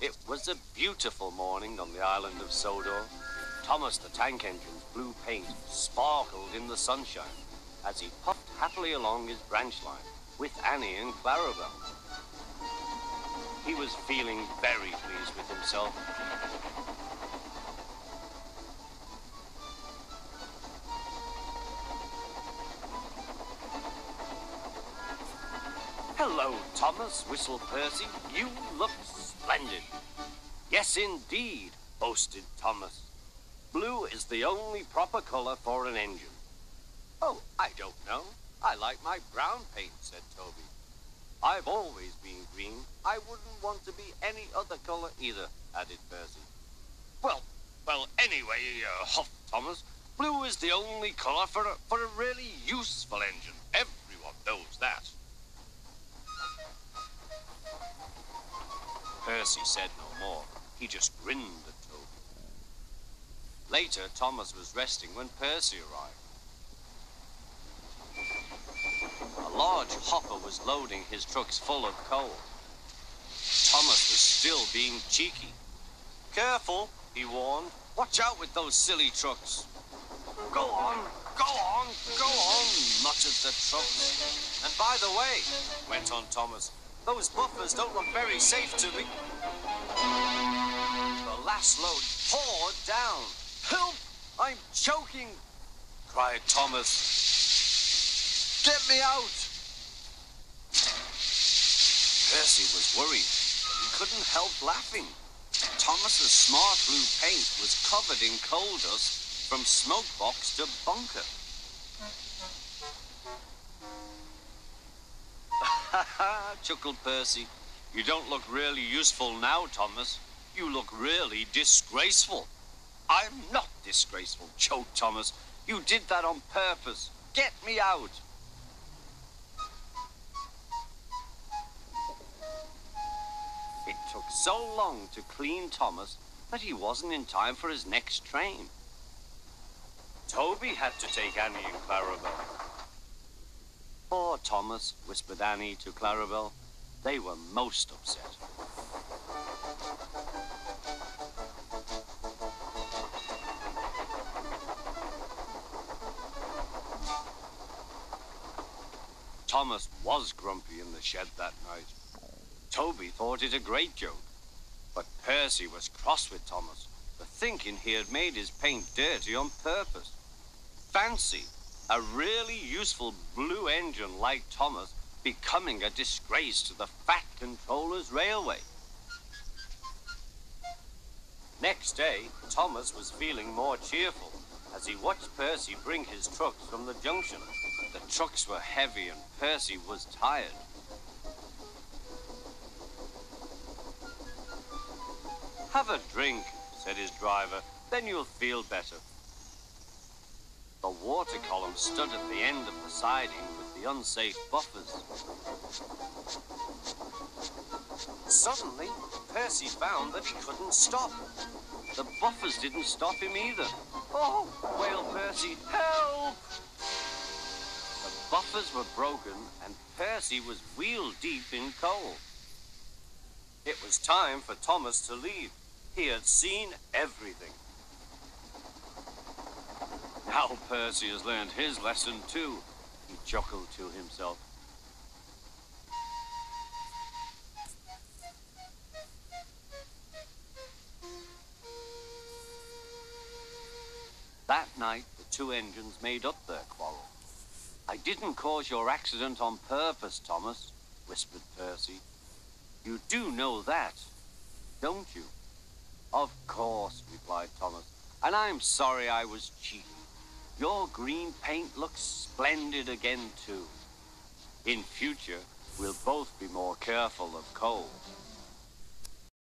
It was a beautiful morning on the island of Sodor. Thomas the Tank Engine's blue paint sparkled in the sunshine as he puffed happily along his branch line with Annie and Clarabelle. He was feeling very pleased with himself. "Hello, Thomas," whistled Percy. "You look splendid." "Yes, indeed," boasted Thomas. "Blue is the only proper color for an engine." "Oh, I don't know. I like my brown paint," said Toby. "I've always been green. I wouldn't want to be any other color either," added Percy. Well, anyway, huffed Thomas, "blue is the only color for a really useful engine. Everyone knows that." Percy said no more. He just grinned at Toby. Later, Thomas was resting when Percy arrived. A large hopper was loading his trucks full of coal. Thomas was still being cheeky. "Careful," he warned. "Watch out with those silly trucks." Go on, muttered the trucks. "And by the way," went on Thomas, "those buffers don't look very safe to me." The last load poured down. "Help! I'm choking!" cried Thomas. "Get me out!" Percy was worried, but he couldn't help laughing. Thomas's smart blue paint was covered in coal dust from smoke box to bunker. "Ha ha," chuckled Percy. "You don't look really useful now, Thomas. You look really disgraceful." "I'm not disgraceful," choked Thomas. "You did that on purpose. Get me out." It took so long to clean Thomas that he wasn't in time for his next train. Toby had to take Annie and Clarabelle. "Poor Thomas," whispered Annie to Clarabelle. They were most upset. Thomas was grumpy in the shed that night. Toby thought it a great joke, but Percy was cross with Thomas for thinking he had made his paint dirty on purpose. Fancy a really useful blue engine like Thomas becoming a disgrace to the Fat Controller's railway. Next day, Thomas was feeling more cheerful as he watched Percy bring his trucks from the junction. The trucks were heavy and Percy was tired. "Have a drink," said his driver, "then you'll feel better." The water column stood at the end of the siding with the unsafe buffers. Suddenly, Percy found that he couldn't stop. The buffers didn't stop him either. "Oh," wailed Percy, "help!" The buffers were broken and Percy was wheel deep in coal. It was time for Thomas to leave. He had seen everything. "Now Percy has learned his lesson too," he chuckled to himself. That night, the two engines made up their quarrel. "I didn't cause your accident on purpose, Thomas," whispered Percy. "You do know that, don't you?" "Of course," replied Thomas, "and I'm sorry I was cheeky. Your green paint looks splendid again, too. In future, we'll both be more careful of coal."